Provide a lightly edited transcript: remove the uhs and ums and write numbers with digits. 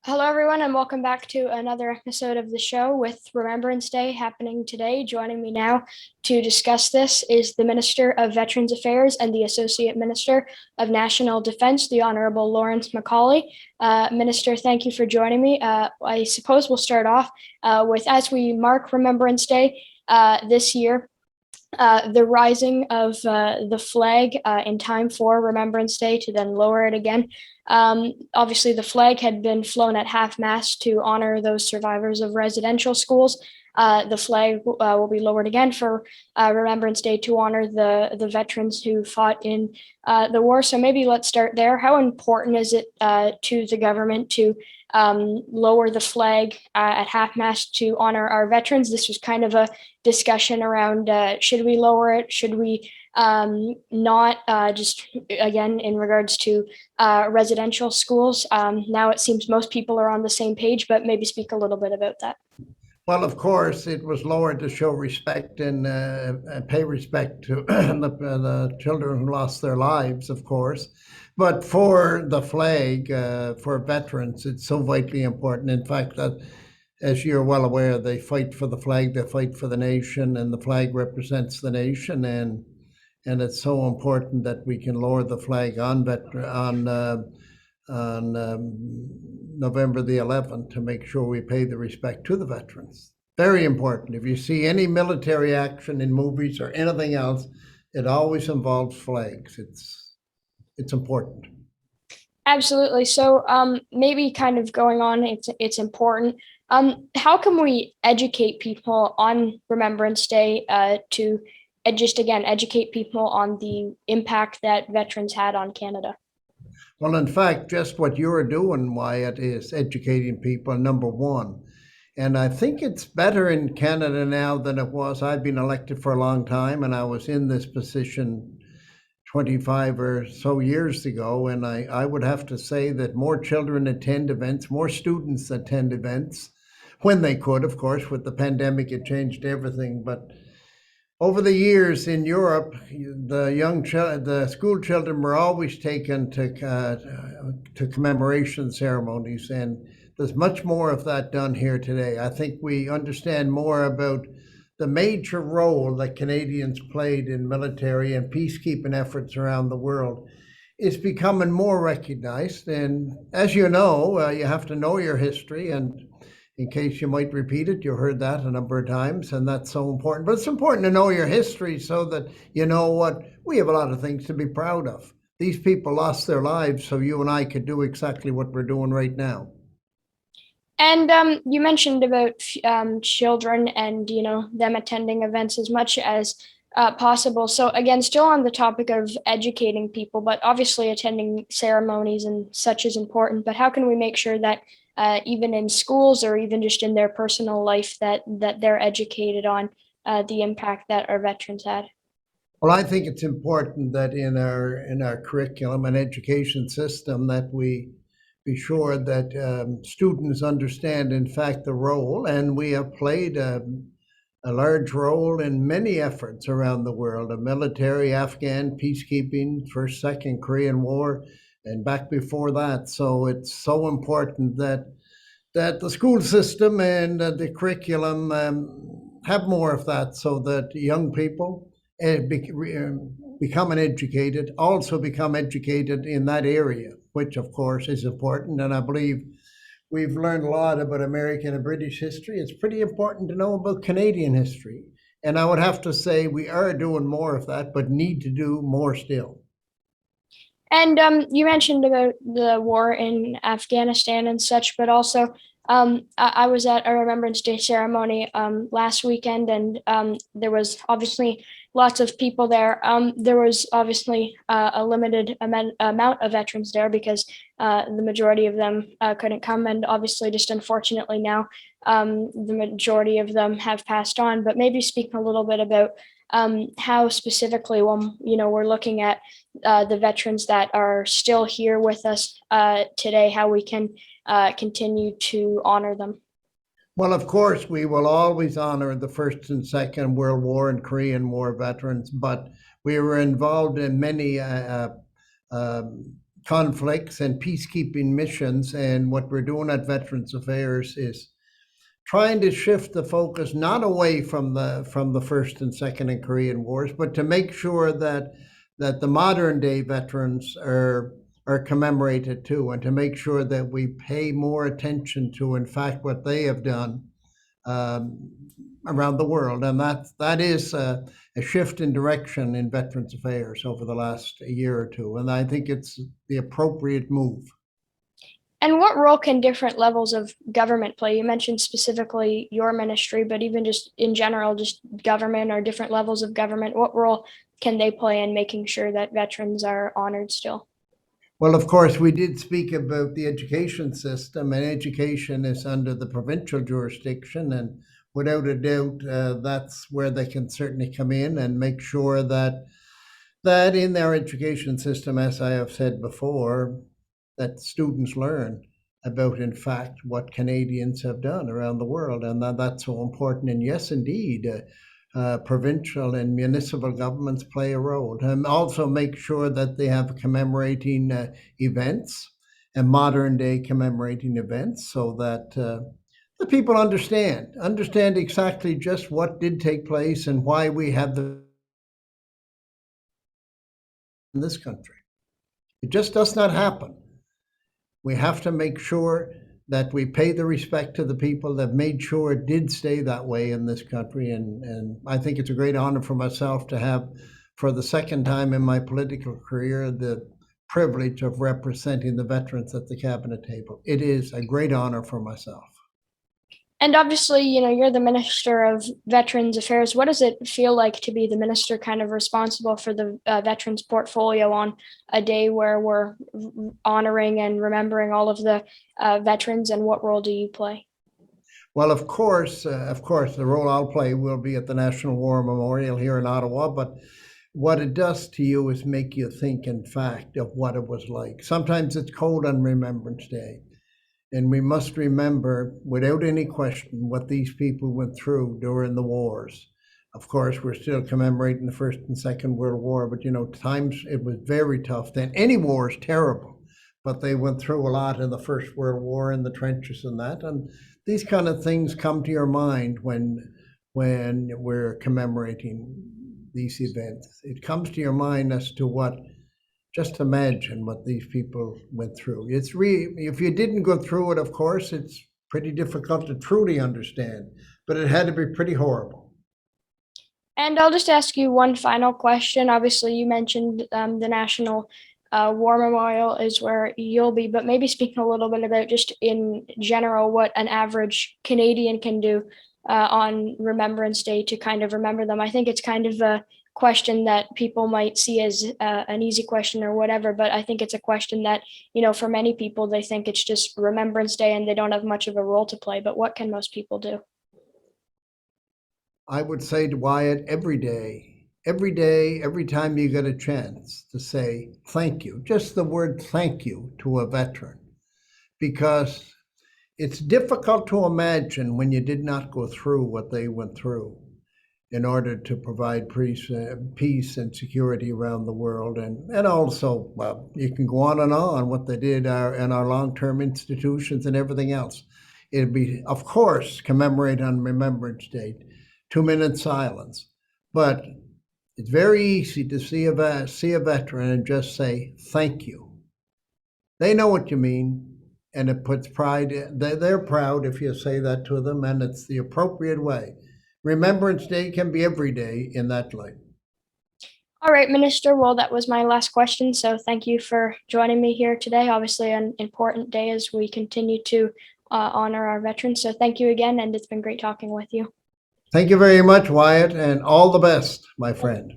Hello, everyone, and welcome back to another episode of the show with Remembrance Day happening today. Joining me now to discuss this is the Minister of Veterans Affairs and the Associate Minister of National Defense, the Honorable Lawrence MacAulay. Minister, thank you for joining me. I suppose we'll start off with, as we mark Remembrance Day this year, the rising of the flag in time for Remembrance Day to then lower it again. Obviously, the flag had been flown at half mast to honor those survivors of residential schools. The flag will be lowered again for Remembrance Day to honor the veterans who fought in the war. So maybe let's start there. How important is it to the government to lower the flag at half mast to honor our veterans? This was kind of a discussion around should we lower it? Should we not just again in regards to residential schools? Now it seems most people are on the same page, but maybe speak a little bit about that. Well, of course, it was lowered to show respect and pay respect to the children who lost their lives, of course. But for the flag, for veterans, it's so vitally important. In fact, that, as you're well aware, they fight for the flag, they fight for the nation, and the flag represents the nation. And it's so important that we can lower the flag on November the 11th to make sure we pay the respect to the veterans. Very important. If you see any military action in movies or anything else, it always involves flags. It's important. Absolutely. So maybe kind of going on, it's important. How can we educate people on Remembrance Day to just again educate people on the impact that veterans had on Canada? Well, in fact, just what you're doing, Wyatt, is educating people, number one. And I think it's better in Canada now than it was. I've been elected for a long time, and I was in this position 25 or so years ago. And I would have to say that more children attend events, more students attend events when they could. Of course, with the pandemic, it changed everything. But over the years in Europe, the school children were always taken to commemoration ceremonies, and there's much more of that done here today. I think we understand more about the major role that Canadians played in military and peacekeeping efforts around the world. Is becoming more recognized, and as you know, you have to know your history, and in case you might repeat it, you heard that a number of times, and that's so important. But it's important to know your history so that you know what, we have a lot of things to be proud of. These people lost their lives so you and I could do exactly what we're doing right now. And you mentioned about children and them attending events as much as possible. So again, still on the topic of educating people, but obviously attending ceremonies and such is important. But how can we make sure that even in schools or even just in their personal life that they're educated on the impact that our veterans had? Well, I think it's important that in our curriculum and education system that we be sure that students understand, in fact, the role, and we have played a large role in many efforts around the world, a military, Afghan, peacekeeping, First, Second Korean War, and back before that. So it's so important that the school system and the curriculum have more of that so that young people become educated, also become educated in that area, which of course is important. And I believe we've learned a lot about American and British history. It's pretty important to know about Canadian history. And I would have to say we are doing more of that, but need to do more still. And you mentioned about the war in Afghanistan and such, but also I was at a Remembrance Day ceremony last weekend, and there was obviously lots of people there. There was obviously a limited amount of veterans there because the majority of them couldn't come, and obviously, just unfortunately now, the majority of them have passed on. But maybe speak a little bit about how specifically, when we're looking at the veterans that are still here with us today, how we can continue to honor them. Well, of course, we will always honor the First and Second World War and Korean War veterans, but we were involved in many conflicts and peacekeeping missions. And what we're doing at Veterans Affairs is trying to shift the focus not away from the First and Second and Korean Wars, but to make sure that the modern day veterans are commemorated too, and to make sure that we pay more attention to, in fact, what they have done around the world. And that is a shift in direction in Veterans Affairs over the last year or two. And I think it's the appropriate move. And what role can different levels of government play? You mentioned specifically your ministry, but even just in general, just government or different levels of government, what role can they play in making sure that veterans are honored still? Well, of course, we did speak about the education system, and education is under the provincial jurisdiction. And without a doubt, that's where they can certainly come in and make sure that in their education system, as I have said before, that students learn about, in fact, what Canadians have done around the world. And that's so important. And yes, indeed, provincial and municipal governments play a role. And also make sure that they have commemorating events and modern day commemorating events, so that the people understand exactly just what did take place and why we have in this country. It just does not happen. We have to make sure that we pay the respect to the people that made sure it did stay that way in this country. And I think it's a great honor for myself to have, for the second time in my political career, the privilege of representing the veterans at the cabinet table. It is a great honor for myself. And obviously, you're the Minister of Veterans Affairs. What does it feel like to be the minister kind of responsible for the veterans portfolio on a day where we're honoring and remembering all of the veterans, and what role do you play? Well, of course, the role I'll play will be at the National War Memorial here in Ottawa, but what it does to you is make you think, in fact, of what it was like. Sometimes it's cold on Remembrance Day. And we must remember, without any question, what these people went through during the wars. Of course, we're still commemorating the First and Second World War, but times it was very tough then. Any war is terrible, but they went through a lot in the First World War in the trenches and that. And these kind of things come to your mind when we're commemorating these events. It comes to your mind as to what. Just imagine what these people went through. It's if you didn't go through it, of course, it's pretty difficult to truly understand, but it had to be pretty horrible. And I'll just ask you one final question. Obviously, you mentioned the National War Memorial is where you'll be, but maybe speaking a little bit about just in general what an average Canadian can do on Remembrance Day to kind of remember them. I think it's kind of a question that people might see as an easy question or whatever, but I think it's a question that, for many people, they think it's just Remembrance Day and they don't have much of a role to play. But what can most people do? I would say to Wyatt, every day, every time you get a chance to say thank you, just the word thank you to a veteran, because it's difficult to imagine when you did not go through what they went through in order to provide peace and security around the world. And also, well, you can go on what they did in our long-term institutions and everything else. It'd be, of course, commemorate on Remembrance Day, 2-minute silence. But it's very easy to see a veteran and just say, thank you. They know what you mean, and it puts pride. They're proud if you say that to them, and it's the appropriate way. Remembrance Day can be every day in that light. All right, Minister. Well, that was my last question. So thank you for joining me here today. Obviously, an important day as we continue to honor our veterans. So thank you again, and it's been great talking with you. Thank you very much, Wyatt, and all the best, my friend.